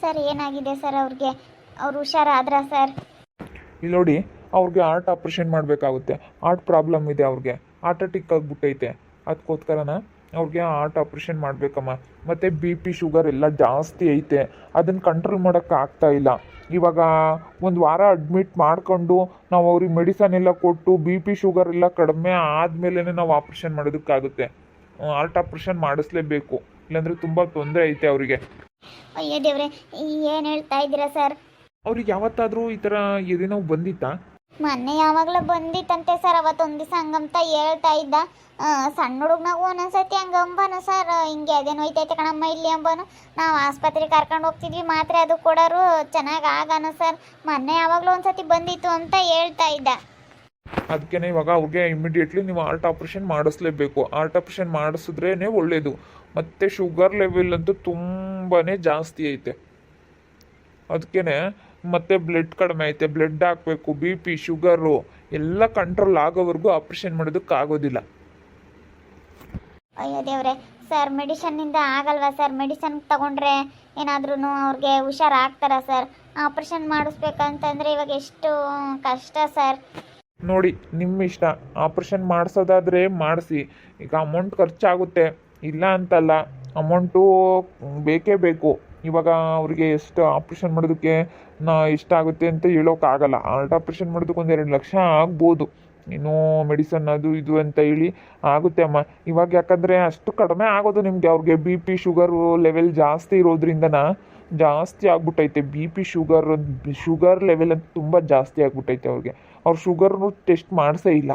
Sir ಏನಾಗಿದೆ sir ಅವ್ರಿಗೆ? ಅವ್ರು ಹುಷಾರಾದ್ರ ಸರ್? ಇಲ್ಲಿ ನೋಡಿ, ಅವ್ರಿಗೆ ಹಾರ್ಟ್ ಆಪ್ರೇಷನ್ ಮಾಡಬೇಕಾಗುತ್ತೆ. ಹಾರ್ಟ್ ಪ್ರಾಬ್ಲಮ್ ಇದೆ ಅವ್ರಿಗೆ, ಹಾರ್ಟ್ ಅಟ್ಯಾಕ್ ಆಗಿಬಿಟ್ಟೈತೆ. ಅದಕ್ಕೋಸ್ಕರನ ಅವ್ರಿಗೆ ಹಾರ್ಟ್ ಆಪ್ರೇಷನ್ ಮಾಡಬೇಕಮ್ಮ. ಮತ್ತು ಬಿ ಪಿ ಶುಗರ್ ಎಲ್ಲ ಜಾಸ್ತಿ ಐತೆ, ಅದನ್ನು ಕಂಟ್ರೋಲ್ ಮಾಡೋಕ್ಕೆ ಆಗ್ತಾ ಇಲ್ಲ. ಇವಾಗ ಒಂದು ವಾರ ಅಡ್ಮಿಟ್ ಮಾಡಿಕೊಂಡು ನಾವು ಅವ್ರಿಗೆ ಮೆಡಿಸನ್ ಎಲ್ಲ ಕೊಟ್ಟು ಬಿ ಪಿ ಶುಗರ್ ಎಲ್ಲ ಕಡಿಮೆ ಆದಮೇಲೆ ನಾವು ಆಪ್ರೇಷನ್ ಮಾಡೋದಕ್ಕಾಗುತ್ತೆ. ಹಾರ್ಟ್ ಆಪ್ರೇಷನ್ ಮಾಡಿಸ್ಲೇಬೇಕು, ಇಲ್ಲಾಂದರೆ ತುಂಬ ತೊಂದರೆ ಐತೆ ಅವರಿಗೆ. ಅಯ್ಯೋ ದೇವ್ರೆ, ಏನು ಹೇಳ್ತಾ ಇದ್ದೀರಾ ಸರ್? ಅವ್ರಿಗೆ ಯಾವತ್ತಾದರೂ ಈ ಥರ ಎದೆ ನೋವು ಬಂದಿತ್ತಾ? ಮೊನ್ನೆ ಯಾವಾಗಲೂ ಬಂದಿತ್ತಂತೆ ಸರ್. ಅವತ್ತೊಂದು ದಿವಸ ಹಂಗಂತ ಹೇಳ್ತಾ ಇದ್ದ. ಸಣ್ಣ ಹುಡುಗನಾಗೂ ಒಂದೊಂದ್ಸತಿ ಹಂಗೆ ಅಂಬಾನು ಸರ್, ಹಿಂಗೆ ಅದೇನು ಹೋಯ್ತೈತೆ ಕಣಮ್ಮ ಇಲ್ಲಿ ಅಂಬಾನು. ನಾವು ಆಸ್ಪತ್ರೆಗೆ ಕರ್ಕೊಂಡು ಹೋಗ್ತಿದ್ವಿ, ಮಾತ್ರೆ ಅದು ಕೊಡೋರು ಚೆನ್ನಾಗಿ ಆಗಾನು ಸರ್. ಮೊನ್ನೆ ಯಾವಾಗಲೂ ಒಂದ್ಸತಿ ಬಂದಿತ್ತು ಅಂತ ಹೇಳ್ತಾ ಇದ್ದ. ಅದಕ್ಕೆ ಇವಾಗ ಅವ್ರಿಗೆ ಇಮಿಡಿಯೇಟ್ಲಿ ನೀವು ಹಾರ್ಟ್ ಆಪ್ರೇಷನ್ ಮಾಡಿಸ್ಲೇಬೇಕು. ಹಾರ್ಟ್ ಆಪ್ರೇಷನ್ ಮಾಡಿಸಿದ್ರೇ ಒಳ್ಳೆಯದು. ಮತ್ತು ಶುಗರ್ ಲೆವೆಲ್ ಅಂತೂ ತುಂಬಾ ಜಾಸ್ತಿ ಐತೆ. ಅದಕ್ಕೆ ಮತ್ತೆ ಬ್ಲಡ್ ಕಡಿಮೆ ಐತೆ, ಬ್ಲಡ್ ಹಾಕಬೇಕು. ಬಿ ಪಿ ಶುಗರು ಎಲ್ಲ ಕಂಟ್ರೋಲ್ ಆಗೋವರೆಗೂ ಆಪ್ರೇಷನ್ ಮಾಡೋದಕ್ಕಾಗೋದಿಲ್ಲ. ಅಯ್ಯೋ ದೇವ್ರೆ ಸರ್, ಮೆಡಿಷನ್ನಿಂದ ಆಗಲ್ವಾ ಸರ್? ಮೆಡಿಸನ್ ತಗೊಂಡ್ರೆ ಏನಾದ್ರೂ ಅವ್ರಿಗೆ ಹುಷಾರಾಗ್ತಾರಾ ಸರ್? ಆಪ್ರೇಷನ್ ಮಾಡಿಸ್ಬೇಕಂತಂದರೆ ಇವಾಗ ಎಷ್ಟು ಕಷ್ಟ ಸರ್. ನೋಡಿ, ನಿಮ್ಮ ಇಷ್ಟ. ಆಪ್ರೇಷನ್ ಮಾಡಿಸೋದಾದರೆ ಮಾಡಿಸಿ. ಈಗ ಅಮೌಂಟ್ ಖರ್ಚಾಗುತ್ತೆ, ಇಲ್ಲ ಅಂತಲ್ಲ, ಅಮೌಂಟು ಬೇಕೇ ಬೇಕು. ಇವಾಗ ಅವ್ರಿಗೆ ಎಷ್ಟು ಆಪ್ರೇಷನ್ ಮಾಡೋದಕ್ಕೆ ಎಷ್ಟಾಗುತ್ತೆ ಅಂತ ಹೇಳೋಕ್ಕಾಗಲ್ಲ. ಹಾರ್ಟ್ ಆಪ್ರೇಷನ್ ಮಾಡೋದಕ್ಕೆ 1-2 ಲಕ್ಷ ಆಗ್ಬೋದು. ಇನ್ನು ಮೆಡಿಸನ್ ಅದು ಇದು ಅಂತ ಹೇಳಿ ಆಗುತ್ತೆ ಅಮ್ಮ. ಇವಾಗ ಯಾಕಂದರೆ ಅಷ್ಟು ಕಡಿಮೆ ಆಗೋದು ನಿಮಗೆ. ಅವ್ರಿಗೆ ಬಿ ಪಿ ಶುಗರು ಲೆವೆಲ್ ಜಾಸ್ತಿ ಇರೋದ್ರಿಂದನ ಜಾಸ್ತಿ ಆಗ್ಬಿಟ್ಟೈತೆ. ಬಿ ಪಿ ಶುಗರ್ ಲೆವೆಲ್ ಅಂತ ತುಂಬ ಜಾಸ್ತಿ ಆಗ್ಬಿಟ್ಟೈತೆ ಅವ್ರಿಗೆ. ಅವ್ರು ಶುಗರ್ನು ಟೆಸ್ಟ್ ಮಾಡಿಸೇ ಇಲ್ಲ.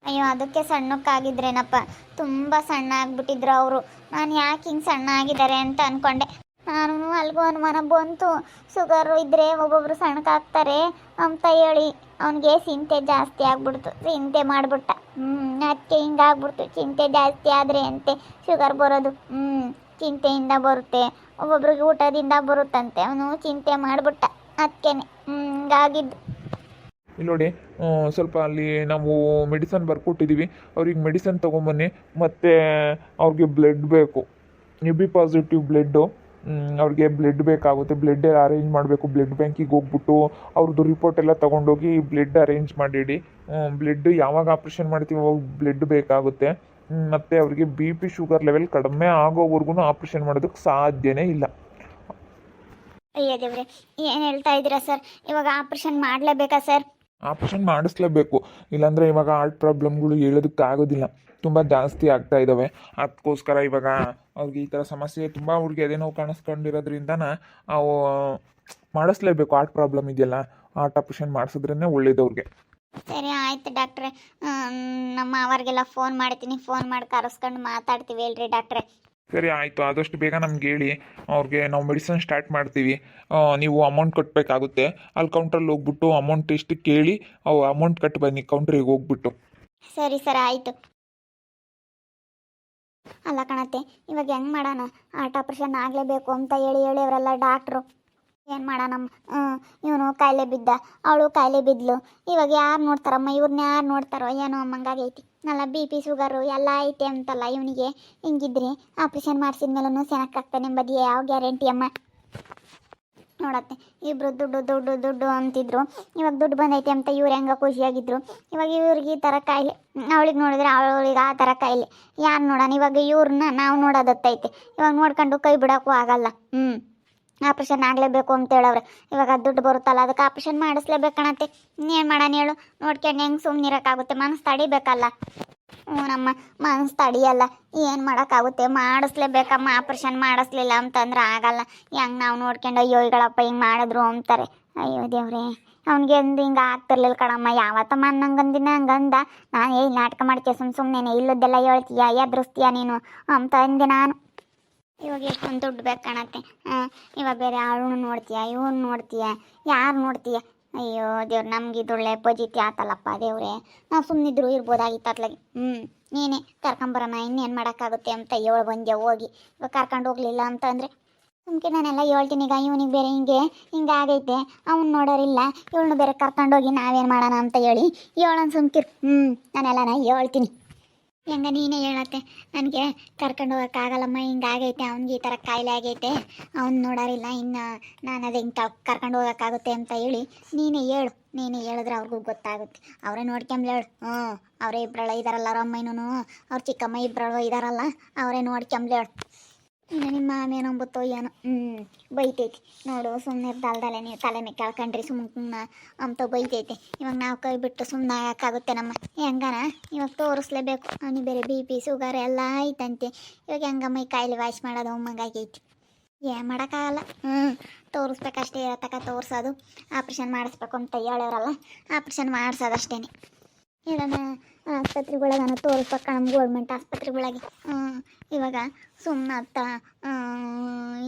ಅಯ್ಯೋ, ಅದಕ್ಕೆ ಸಣ್ಣಕ್ಕಾಗಿದ್ರೇನಪ್ಪ, ತುಂಬ ಸಣ್ಣ ಆಗಿಬಿಟ್ಟಿದ್ರು ಅವರು. ನಾನು ಯಾಕೆ ಹಿಂಗೆ ಸಣ್ಣ ಆಗಿದ್ದಾರೆ ಅಂತ ಅಂದ್ಕೊಂಡೆ. ನಾನು ಅಲ್ಗೂ ಅನುಮಾನ ಬಂತು, ಶುಗರು ಇದ್ದರೆ ಒಬ್ಬೊಬ್ರು ಸಣ್ಣಕ್ಕಾಗ್ತಾರೆ ಅಂತ ಹೇಳಿ. ಅವನಿಗೆ ಚಿಂತೆ ಜಾಸ್ತಿ ಆಗ್ಬಿಡ್ತು, ಚಿಂತೆ ಮಾಡಿಬಿಟ್ಟ. ಅದಕ್ಕೆ ಹಿಂಗಾಗ್ಬಿಡ್ತು. ಚಿಂತೆ ಜಾಸ್ತಿ ಆದರೆ ಅಂತೆ ಶುಗರ್ ಬರೋದು. ಚಿಂತೆಯಿಂದ ಬರುತ್ತೆ, ಒಬ್ಬೊಬ್ರಿಗೆ ಊಟದಿಂದ ಬರುತ್ತಂತೆ. ಅವನು ಚಿಂತೆ ಮಾಡಿಬಿಟ್ಟ, ಅದಕ್ಕೇನೆ ಹಿಂಗಾಗಿದ್ದು. ಇಲ್ಲಿ ನೋಡಿ, ಸ್ವಲ್ಪ ಅಲ್ಲಿ ನಾವು ಮೆಡಿಸನ್ ಬರ್ಕೊಟ್ಟಿದ್ದೀವಿ. ಅವ್ರಿಗೆ ಮೆಡಿಸನ್ ತೊಗೊಂಬನ್ನಿ. ಮತ್ತು ಅವ್ರಿಗೆ ಬ್ಲಡ್ ಬೇಕು, ಎ ಬಿ ಪಾಸಿಟಿವ್ ಬ್ಲಡ್ಡು. ಅವ್ರಿಗೆ ಬ್ಲಡ್ ಬೇಕಾಗುತ್ತೆ. ಬ್ಲಡ್ ಅರೇಂಜ್ ಮಾಡಬೇಕು. ಬ್ಲಡ್ ಬ್ಯಾಂಕಿಗೆ ಹೋಗ್ಬಿಟ್ಟು ಅವ್ರದ್ದು ರಿಪೋರ್ಟ್ ಎಲ್ಲ ತೊಗೊಂಡೋಗಿ ಬ್ಲಡ್ ಅರೇಂಜ್ ಮಾಡಿಡಿ. ಬ್ಲಡ್ ಯಾವಾಗ ಆಪ್ರೇಷನ್ ಮಾಡ್ತೀವಿ ಅವಾಗ ಬ್ಲಡ್ ಬೇಕಾಗುತ್ತೆ. ಮತ್ತು ಅವ್ರಿಗೆ ಬಿ ಪಿ ಶುಗರ್ ಲೆವೆಲ್ ಕಡಿಮೆ ಆಗೋವರೆಗೂ ಆಪ್ರೇಷನ್ ಮಾಡೋದಕ್ಕೆ ಸಾಧ್ಯನೇ ಇಲ್ಲ. ಅಯ್ಯೋ ದೇವ್ರೆ, ಏನು ಹೇಳ್ತಾ ಇದ್ದೀರಾ ಸರ್? ಇವಾಗ ಆಪ್ರೇಷನ್ ಮಾಡಲೇಬೇಕಾ ಸರ್? ಆಪ್ರೇಷನ್ ಮಾಡಿಸ್ಲೇಬೇಕು, ಇಲ್ಲಾಂದರೆ ಇವಾಗ ಹಾರ್ಟ್ ಪ್ರಾಬ್ಲಮ್ಗಳು ಹೇಳೋದಕ್ಕಾಗೋದಿಲ್ಲ, ತುಂಬ ಜಾಸ್ತಿ ಆಗ್ತಾ ಇದ್ದಾವೆ. ಅದಕ್ಕೋಸ್ಕರ ಇವಾಗ ಅವ್ರಿಗೆ ಈ ಥರ ಸಮಸ್ಯೆ ತುಂಬ ಅವ್ರಿಗೆ ಅದೇನೋ ಕಾಣಿಸ್ಕೊಂಡಿರೋದ್ರಿಂದ ಅವು ಮಾಡಿಸ್ಲೇಬೇಕು. ಹಾರ್ಟ್ ಪ್ರಾಬ್ಲಮ್ ಇದೆಯಲ್ಲ, ಹಾರ್ಟ್ ಆಪ್ರೇಷನ್ ಮಾಡಿಸಿದ್ರೇ ಒಳ್ಳೇದು ಅವ್ರಿಗೆ. ಸರಿ ಆಯ್ತು ಡಾಕ್ಟ್ರೆ, ನಮ್ಮ ಅವ್ರಿಗೆಲ್ಲ ಫೋನ್ ಮಾಡ್ತೀನಿ. ಫೋನ್ ಮಾಡಿ ಕರೆಸ್ಕೊಂಡು ಮಾತಾಡ್ತೀವಿ. ಹೇಳ್ರಿ ಡಾಕ್ಟ್ರೆ. ಸರಿ ಆಯಿತು, ಆದಷ್ಟು ಬೇಗ ನಮ್ಗೆ ಹೇಳಿ. ಅವ್ರಿಗೆ ನಾವು ಮೆಡಿಸನ್ ಸ್ಟಾರ್ಟ್ ಮಾಡ್ತೀವಿ. ನೀವು ಅಮೌಂಟ್ ಕಟ್ಟಬೇಕಾಗುತ್ತೆ. ಅಲ್ಲಿ ಕೌಂಟ್ರಲ್ಲಿ ಹೋಗ್ಬಿಟ್ಟು ಅಮೌಂಟ್ ಎಷ್ಟು ಕೇಳಿ ಅವು ಅಮೌಂಟ್ ಕಟ್ಟಿ ಬನ್ನಿ ಕೌಂಟ್ರಿಗೆ ಹೋಗ್ಬಿಟ್ಟು. ಸರಿ ಸರ್, ಆಯಿತು. ಅಲ್ಲ ಕಣತ್ತೆ, ಇವಾಗ ಹೆಂಗೆ ಮಾಡೋಣ? ಹಾರ್ಟ್ ಆಪ್ರೇಷನ್ ಆಗಲೇಬೇಕು ಅಂತ ಹೇಳಿ ಅವರೆಲ್ಲ ಡಾಕ್ಟ್ರು. ಏನು ಮಾಡೋಣ? ಇವನು ಕಾಯಿಲೆ ಬಿದ್ದ, ಅವಳು ಕಾಯಿಲೆ ಬಿದ್ಲು. ಇವಾಗ ಯಾರು ನೋಡ್ತಾರಮ್ಮ? ಇವ್ರನ್ನ ಯಾರು ನೋಡ್ತಾರೋ ಏನೋ ಅಮ್ಮಂಗಾಗೈತಿ. ನಲ್ಲ ಬಿ ಪಿ ಶುಗರು ಎಲ್ಲ ಐತೆ ಅಂತಲ್ಲ ಇವನಿಗೆ. ಹಿಂಗಿದ್ರೆ ಆಪ್ರೇಷನ್ ಮಾಡಿಸಿದ್ಮೇಲೂ ಚೆನ್ನಾಗ್ತಾನೆ ಎಂಬುದು ಯಾವ ಗ್ಯಾರಂಟಿ ಅಮ್ಮ? ನೋಡತ್ತೆ, ಇಬ್ಬರು ದುಡ್ಡು ದುಡ್ಡು ದುಡ್ಡು ಅಂತಿದ್ರು. ಇವಾಗ ದುಡ್ಡು ಬಂದೈತೆ ಅಂತ ಇವ್ರು ಹೆಂಗೆ ಖುಷಿಯಾಗಿದ್ರು. ಇವಾಗ ಇವ್ರಿಗೆ ಈ ಥರ ಕಾಯಿಲೆ, ಅವಳಿಗೆ ನೋಡಿದ್ರೆ ಅವಳಿಗೆ ಆ ಥರ ಕಾಯಿಲೆ. ಯಾರು ನೋಡೋಣ? ಇವಾಗ ಇವ್ರನ್ನ ನಾವು ನೋಡೋದತ್ತೈತೆ. ಇವಾಗ ನೋಡ್ಕೊಂಡು ಕೈ ಬಿಡೋಕ್ಕೂ ಆಗಲ್ಲ. ಆಪ್ರೇಷನ್ ಆಗಲೇಬೇಕು ಅಂತ ಹೇಳವ್ರೆ. ಇವಾಗ ದುಡ್ಡು ಬರುತ್ತಲ್ಲ, ಅದಕ್ಕೆ ಆಪ್ರೇಷನ್ ಮಾಡಿಸ್ಲೇಬೇಕಣತ್ತೆ. ಇನ್ನೇನು ಮಾಡೋಣ ಹೇಳು? ನೋಡ್ಕೊಂಡು ಹೆಂಗೆ ಸುಮ್ಮನಿರೋಕ್ಕಾಗುತ್ತೆ? ಮನಸ್ಸು ತಡಿಬೇಕಲ್ಲ. ನಮ್ಮ ಮನಸ್ಸು ತಡಿಯಲ್ಲ, ಏನು ಮಾಡೋಕ್ಕಾಗುತ್ತೆ? ಮಾಡಿಸ್ಲೇಬೇಕಮ್ಮ. ಆಪ್ರೇಷನ್ ಮಾಡಿಸ್ಲಿಲ್ಲ ಅಂತಂದ್ರೆ ಆಗಲ್ಲ. ಹೆಂಗೆ ನಾವು ನೋಡ್ಕೊಂಡು ಅಯ್ಯೋ ಈಗಳಪ್ಪ ಹಿಂಗೆ ಮಾಡಿದ್ರು ಅಂತಾರೆ. ಅಯ್ಯೋ ದೇವ್ರೆ, ಅವ್ನಿಗೆ ಅಂದು ಹಿಂಗೆ ಆಗ್ತಿರ್ಲಿಲ್ಲ ಕಣಮ್ಮ. ಯಾವತ್ತಮ್ಮ ಅನ್ನಂಗಂದಿನ ಹಂಗಂದ. ನಾನು ನಾಟಕ ಮಾಡ್ತೀಯ ಸುಮ್ಮನೆ ಇಲ್ಲದ್ದೆಲ್ಲ ಹೇಳ್ತೀಯ, ಎದುರಿಸ್ತೀಯ ನೀನು ಅಂತ ಅಂದೆ ನಾನು. ಇವಾಗ ಎಷ್ಟೊಂದು ದುಡ್ಡು ಬೇಕು ಕಾಣತ್ತೆ. ಇವಾಗ ಬೇರೆ ಅವಳು ನೋಡ್ತೀಯ, ಇವನು ನೋಡ್ತೀಯ, ಯಾರು ನೋಡ್ತೀಯ? ಅಯ್ಯೋ ದೇವ್ರು, ನಮ್ಗೆ ಇದೊಳ್ಳೆ ಪಜಿತಿ ಆತಲ್ಲಪ್ಪ ದೇವ್ರೆ. ನಾವು ಸುಮ್ಮನಿದ್ರು ಇರ್ಬೋದಾಗಿತ್ತು ಅತ್ಲಾಗಿ. ನೀನೇ ಕರ್ಕೊಂಬರೋಣ, ಇನ್ನೇನು ಮಾಡೋಕ್ಕಾಗುತ್ತೆ ಅಂತ ಹೇಳಿ ಬಂದೆ. ಹೋಗಿ ಇವಾಗ ಕರ್ಕೊಂಡು ಹೋಗ್ಲಿಲ್ಲ ಅಂತಂದರೆ ಸುಮ್ಕೆ ನಾನೆಲ್ಲ ಹೇಳ್ತೀನಿ. ಈಗ ಇವನಿಗೆ ಬೇರೆ ಹಿಂಗಾಗೈತೆ, ಅವ್ನು ನೋಡೋರಿಲ್ಲ, ಇವಳನ್ನ ಬೇರೆ ಕರ್ಕೊಂಡೋಗಿ ನಾವೇನು ಮಾಡೋಣ ಅಂತ ಹೇಳಿ ಹೇಳೋಣ ಸುಮ್ಕಿರು. ನಾನೆಲ್ಲ ಹೇಳ್ತೀನಿ. ಹೆಂಗ ನೀನೇ ಹೇಳತ್ತೆ, ನನಗೆ ಕರ್ಕೊಂಡು ಹೋಗೋಕ್ಕಾಗಲ್ಲಮ್ಮ, ಹಿಂಗಾಗೈತೆ ಅವ್ನಿಗೆ ಈ ಥರ ಕಾಯಿಲೆ ಆಗೈತೆ, ಅವ್ನು ನೋಡಾರಿಲ್ಲ, ಇನ್ನು ನಾನು ಅದು ಹಿಂಗೆ ಕರ್ಕೊಂಡು ಹೋಗೋಕ್ಕಾಗುತ್ತೆ ಅಂತ ಹೇಳಿ ನೀನೇ ಹೇಳಿದ್ರೆ ಅವ್ರಿಗೂ ಗೊತ್ತಾಗುತ್ತೆ, ಅವರೇ ನೋಡ್ಕೊಂಬ್ಲಿ ಹೇಳು. ಅವರೇ ಇಬ್ಬರಲ್ಲ ಇದ್ದಾರಲ್ಲ, ಅವ್ರ ಅಮ್ಮನೂ ಅವ್ರ ಚಿಕ್ಕಮ್ಮ ಇಬ್ಬರಳು ಇದ್ದಾರಲ್ಲ, ಅವರೇ ನೋಡ್ಕೊಂಬ್ಲಿ ಹೇಳು. ಇನ್ನು ನಿಮ್ಮ ಮಾಮೇನೊಂಬತ್ತೋ ಏನೋ ಬೈತೈತಿ ನೋಡು, ಸುಮ್ಮನೆ ಇರ್ದಲ್ದಲ್ಲೇ ನೀವು ತಲೆ ಮೇಲೆ ಕೇಳ್ಕೊಂಡ್ರಿ ಸುಮ್ಮನೆ ಅಂತ ಬೈತೈತೆ. ಇವಾಗ ನಾವು ಕೈ ಬಿಟ್ಟು ಸುಮ್ಮನೆ ಆಗೋಕ್ಕಾಗುತ್ತೆ ನಮ್ಮ, ಹೆಂಗನ ಇವಾಗ ತೋರಿಸ್ಲೇಬೇಕು, ಅವನಿಗೆ ಬೇರೆ BP ಶುಗರ್ ಎಲ್ಲ ಐತಂತೆ, ಇವಾಗ ಹೆಂಗಮ್ಮ ಈ ಕಾಯಿಲೆ ವಾಯ್ಸ್ ಮಾಡೋದು ಅಮ್ಮಂಗಾಗೈತಿ, ಏನು ಮಾಡೋಕ್ಕಾಗಲ್ಲ. ತೋರಿಸ್ಬೇಕಷ್ಟೇ, ಇರತಕ್ಕ ತೋರಿಸೋದು, ಆಪ್ರೇಷನ್ ಮಾಡಿಸ್ಬೇಕು ಅಂತ ಹೇಳೋರಲ್ಲ, ಆಪ್ರೇಷನ್ ಮಾಡಿಸೋದಷ್ಟೇ. ಹೇಳೋಣ ಆಸ್ಪತ್ರೆಗಳಾಗ ತೋರಿಸ್ಬೇಕು ನಮ್ಮ ಗೌರ್ಮೆಂಟ್ ಆಸ್ಪತ್ರೆಗಳಿಗೆ. ಇವಾಗ ಸುಮ್ಮನೆ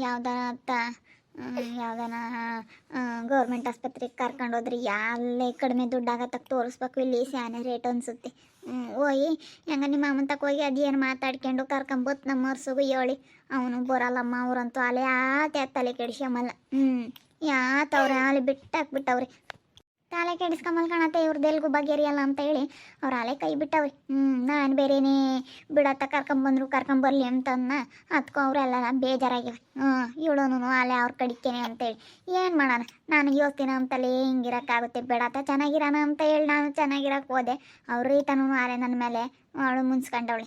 ಯಾವ್ದಾನ ಗೌರ್ಮೆಂಟ್ ಆಸ್ಪತ್ರೆಗೆ ಕರ್ಕೊಂಡೋದ್ರಿ ಅಲ್ಲೇ ಕಡಿಮೆ ದುಡ್ಡಾಗತ್ತಕ್ಕೆ ತೋರಿಸ್ಬೇಕು, ಇಲ್ಲಿ ಸ್ಯಾನೆ ರೇಟ್ ಅನಿಸುತ್ತೆ. ಹೋಗಿ ಹೆಂಗ ನಿಮ್ಮ ಮಾಮನ ತಕ್ಕ ಹೋಗಿ ಅದೇನು ಮಾತಾಡ್ಕೊಂಡು ಕರ್ಕೊಂಬತ್ತು ನಮ್ಮ ವರ್ಷಗೂ ಹೇಳಿ, ಅವನು ಬರಲ್ಲಮ್ಮ ಅವ್ರಂತೂ ಅಲೆ ತಲೆ ಕೆಡಿಸ್ಕೊಂಬಲ್ಲ. ಯಾತವ್ರೆ ಅಲ್ಲಿ ಬಿಟ್ಟಾಕ್ಬಿಟ್ಟವ್ರಿ, ತಲೆ ಕೆಡಿಸ್ಕೊಂಬಲ್ ಕಾಣತ್ತೆ, ಇವ್ರದ್ದು ಎಲ್ಗೂ ಬಗೆಹರಿಯಲ್ಲ ಅಂತ ಹೇಳಿ ಅವ್ರು ಅಲೆ ಕೈ ಬಿಟ್ಟವ್ರಿ. ನಾನು ಬೇರೆನೇ ಬಿಡತ್ತ ಕರ್ಕೊಂಬರ್ಲಿ ಅಂತನ್ನ ಅದಕ್ಕೂ ಅವರೆಲ್ಲ ಬೇಜಾರಾಗಿವೆ. ಇವಳೂನು ಅಲೆ ಅವ್ರ ಕಡಿಕೇನೆ ಅಂತೇಳಿ ಏನು ಮಾಡೋಣ, ನಾನು ಯೋಚ್ತೀನಿ ಅಂತಲೇ ಹಿಂಗಿರೋಕ್ಕಾಗುತ್ತೆ, ಬೇಡತ್ತ ಚೆನ್ನಾಗಿರೋಣ ಅಂತ ಹೇಳಿ ನಾನು ಚೆನ್ನಾಗಿರೋಕೆ ಹೋದೆ, ಅವ್ರ ರೀತನೂ ಅಲೆ ನನ್ನ ಮೇಲೆ ಅವಳು ಮುನ್ಸ್ಕೊಂಡವಳೆ.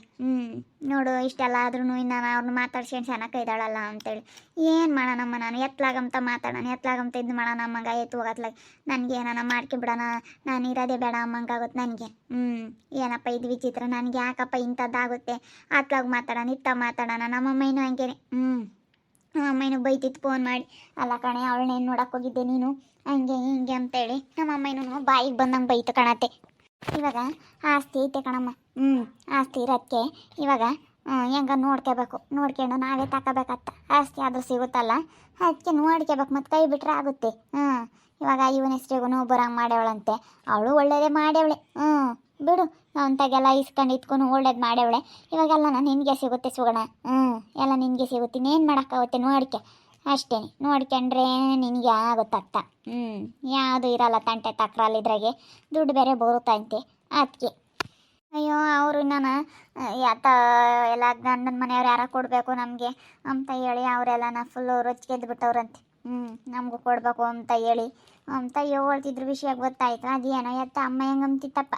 ನೋಡು ಇಷ್ಟೆಲ್ಲ ಆದ್ರೂ ಇನ್ನು ಅವ್ರನ್ನ ಮಾತಾಡ್ಸ್ಕೊಂಡು ಚೆನ್ನಾಗಿ ಇದ್ದಾಳಲ್ಲ ಅಂತೇಳಿ ಏನು ಮಾಡೋಣಮ್ಮ, ನಾನು ಎತ್ತಲಾಗಂತ ಮಾತಾಡೋಣ, ಎತ್ತಲಾಗಂತ ಇದು ಮಾಡೋಣ ಅಮ್ಮಂಗ ಎತ್ತು ಹೋಗತ್ಲಾಗ ನನಗೆ ಏನಾನ ಮಾಡ್ಕೊಬಿಡೋಣ, ನಾನು ಇರೋದೇ ಬೇಡ ಅಮ್ಮಂಗಾಗುತ್ತೆ ನನಗೆ. ಏನಪ್ಪ ಇದು ವಿಚಿತ್ರ, ನನಗೆ ಯಾಕಪ್ಪ ಇಂಥದ್ದಾಗುತ್ತೆ, ಅತ್ಲಾಗ ಮಾತಾಡೋಣ ಇತ್ತ ಮಾತಾಡೋಣ. ನಮ್ಮಮ್ಮನೂ ಹಂಗೇನೆ, ನಮ್ಮಮ್ಮನೂ ಬೈತಿತ್ತು ಫೋನ್ ಮಾಡಿ, ಅಲ್ಲ ಕಣೆ ಅವಳನ್ನೇನು ನೋಡಕ್ಕೆ ಹೋಗಿದ್ದೆ ನೀನು ಹಂಗೆ ಹಿಂಗೆ ಅಂತೇಳಿ ನಮ್ಮಮ್ಮನೂ ಬಾಯಿಗೆ ಬಂದಂಗೆ ಬೈತು ಕಣತ್ತೆ. ಇವಾಗ ಆಸ್ತಿ ಐತೆ ಕಣಮ್ಮ, ಆಸ್ತಿ ಇರೋದಕ್ಕೆ ಇವಾಗ ಹೆಂಗ ನೋಡ್ಕೋಬೇಕು, ನೋಡ್ಕೊಂಡು ನಾವೇ ತಗೋಬೇಕತ್ತ, ಆಸ್ತಿ ಆದರೂ ಸಿಗುತ್ತಲ್ಲ ಅದಕ್ಕೆ ನೋಡ್ಕೋಬೇಕು, ಮತ್ತು ಕೈ ಬಿಟ್ರೆ ಆಗುತ್ತೆ. ಇವಾಗ ಇವನ ಹೆಸ್ರಿಗೂ ಬರಂಗೆ ಮಾಡ್ಯವಳಂತೆ, ಅವಳು ಒಳ್ಳೇದೇ ಮಾಡ್ಯವಳೆ. ಬಿಡು, ಅಂತಾಗೆಲ್ಲ ಇಸ್ಕೊಂಡು ಒಳ್ಳೇದು ಮಾಡ್ಯವಳೆ, ಇವಾಗೆಲ್ಲ ನಿನಗೆ ಸಿಗುತ್ತೆ ಸುಗಣ, ಎಲ್ಲ ನಿನಗೆ ಸಿಗುತ್ತೆ, ಇನ್ನೇನು ಮಾಡೋಕ್ಕಾಗುತ್ತೆ ನೋಡ್ಕೆ ಅಷ್ಟೇ, ನೋಡ್ಕೊಂಡ್ರೆ ನಿನಗೆ ಆಗುತ್ತತ್ತ. ಯಾವುದು ಇರಲ್ಲ ತಂಟೆ ತಕ್ರಲ್ಲಿದ್ರಾಗೆ, ದುಡ್ಡು ಬೇರೆ ಬರುತ್ತಂತೆ ಅದಕ್ಕೆ. ಅಯ್ಯೋ ಅವರು ನಾನು ಎಲ್ಲ ಗಂಡನ ಮನೆಯವ್ರು ಯಾರ ಕೊಡಬೇಕು ನಮಗೆ ಅಂತ ಹೇಳಿ ಅವರೆಲ್ಲ ಫುಲ್ಲು ರೊಚ್ಚಿಗೆದ್ದು ಬಿಟ್ಟವ್ರಂತೆ. ನಮಗೂ ಕೊಡಬೇಕು ಅಂತ ಹೇಳಿ ಅಂತ ಹೇಳ್ತಿದ್ರು, ವಿಷಯ ಗೊತ್ತಾಯ್ತು, ಅದೇನೋ ಅಮ್ಮ ಹೆಂಗಂತಿತ್ತಪ್ಪ.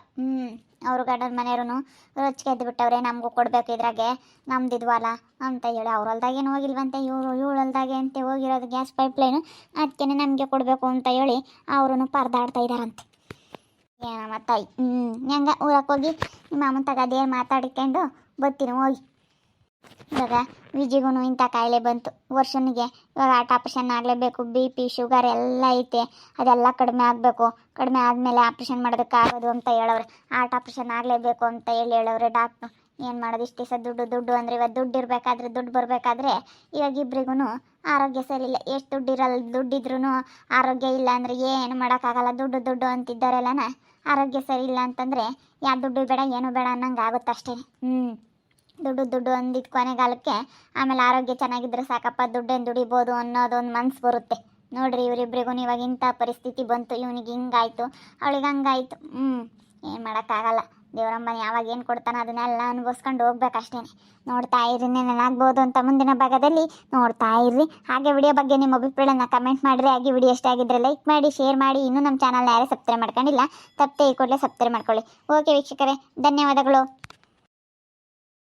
ಅವರು ಗಂಡನ ಮನೆಯವ್ರು ರೊಚ್ಚಿಗೆದ್ದು ಬಿಟ್ಟವ್ರೆ, ನಮಗೂ ಕೊಡಬೇಕು ಇದ್ರಾಗೆ ನಮ್ದಿದ್ವಲ್ಲ ಅಂತ ಹೇಳಿ. ಅವ್ರ ಹೊಲ್ದಾಗೇನು ಹೋಗಿಲ್ವಂತೆ, ಇವಳು ಹೊಲ್ದಾಗೆ ಅಂತ ಹೋಗಿರೋದು ಗ್ಯಾಸ್ ಪೈಪ್ಲೈನು, ಅದಕ್ಕೆ ನಮಗೆ ಕೊಡಬೇಕು ಅಂತ ಹೇಳಿ ಅವರು ಪರದಾಡ್ತಾ ಇದ್ದಾರಂತೆ. ಏನಮ್ಮ ತಾಯಿ, ಹೆಂಗ ಊರಕ್ಕೆ ಹೋಗಿ ನಿಮ್ಮ ಅಮ್ಮನ ತಗ ಅದೇನು ಮಾತಾಡ್ಕೊಂಡು ಬರ್ತೀನಿ ಹೋಗಿ. ಇವಾಗ ವಿಜಿಗೂ ಇಂಥ ಕಾಯಿಲೆ ಬಂತು ವರ್ಷನಿಗೆ, ಇವಾಗ ಆಪ್ರೇಷನ್ ಆಗಲೇಬೇಕು, BP ಶುಗರ್ ಎಲ್ಲ ಐತೆ, ಅದೆಲ್ಲ ಕಡಿಮೆ ಆಗಬೇಕು, ಕಡಿಮೆ ಆದಮೇಲೆ ಆಪ್ರೇಷನ್ ಮಾಡೋದಕ್ಕಾಗೋದು ಅಂತ ಹೇಳವ್ರೆ, ಆಪ್ರೇಷನ್ ಆಗಲೇಬೇಕು ಅಂತ ಹೇಳವ್ರೆ ಡಾಕ್ಟ್ರು. ಏನು ಮಾಡೋದು, ಇಷ್ಟು ದಿವಸ ದುಡ್ಡು ಅಂದರೆ ಇವತ್ತು ದುಡ್ಡು ಬರಬೇಕಾದ್ರೆ ಇವಾಗ ಇಬ್ರಿಗೂ ಆರೋಗ್ಯ ಸರಿ ಇಲ್ಲ, ಎಷ್ಟು ದುಡ್ಡಿದ್ರೂ ಆರೋಗ್ಯ ಇಲ್ಲ ಅಂದರೆ ಏನು ಮಾಡೋಕ್ಕಾಗಲ್ಲ. ದುಡ್ಡು ಅಂತಿದ್ದಾರೆಲ್ಲನ ಆರೋಗ್ಯ ಸರಿ ಇಲ್ಲ ಅಂತಂದರೆ ಯಾವ ದುಡ್ಡು ಬೇಡ ಏನು ಬೇಡ ಅನ್ನಂಗೆ ಆಗುತ್ತೆ ಅಷ್ಟೇ. ದುಡ್ಡು ಅಂದಿದ್ದು ಕೊನೆಗಾಲಕ್ಕೆ ಆಮೇಲೆ ಆರೋಗ್ಯ ಚೆನ್ನಾಗಿದ್ರೆ ಸಾಕಪ್ಪ, ದುಡ್ಡೇನು ದುಡಿಬೋದು ಅನ್ನೋದೊಂದು ಮನ್ಸು ಬರುತ್ತೆ. ನೋಡ್ರಿ ಇವರಿಬ್ರಿಗೂ ಇವಾಗ ಇಂಥ ಪರಿಸ್ಥಿತಿ ಬಂತು, ಇವನಿಗೆ ಹಿಂಗಾಯ್ತು ಅವಳಿಗೆ ಹಂಗಾಯ್ತು. ಏನು ಮಾಡೋಕ್ಕಾಗಲ್ಲ, ದೇವರಮ್ಮನ ಯಾವಾಗ ಏನು ಕೊಡ್ತಾನೆ ಅದನ್ನೆಲ್ಲ ಅನುಭವಿಸ್ಕೊಂಡು ಹೋಗ್ಬೇಕಷ್ಟೇ. ನೋಡ್ತಾ ಇರ್ರಿ, ಏನಾಗ್ಬೋದು ಅಂತ ಮುಂದಿನ ಭಾಗದಲ್ಲಿ ನೋಡ್ತಾ ಇರ್ರಿ. ಹಾಗೆ ವಿಡಿಯೋ ಬಗ್ಗೆ ನಿಮ್ಮ ಅಭಿಪ್ರಾಯನ ಕಮೆಂಟ್ ಮಾಡಿರಿ. ಹಾಗೆ ವಿಡಿಯೋ ಇಷ್ಟ ಆಗಿದ್ರೆ ಲೈಕ್ ಮಾಡಿ, ಶೇರ್ ಮಾಡಿ. ಇನ್ನೂ ನಮ್ಮ ಚಾನಲ್ನ ಯಾರೇ ಸಬ್ಸ್ಕ್ರೈಬ್ ಮಾಡ್ಕೊಂಡಿಲ್ಲ ತಪ್ಪದೆ ಈ ಕೂಡಲೇ ಸಬ್ಸ್ಕ್ರೈಬ್ ಮಾಡ್ಕೊಳ್ಳಿ. ಓಕೆ ವೀಕ್ಷಕರೇ, ಧನ್ಯವಾದಗಳು.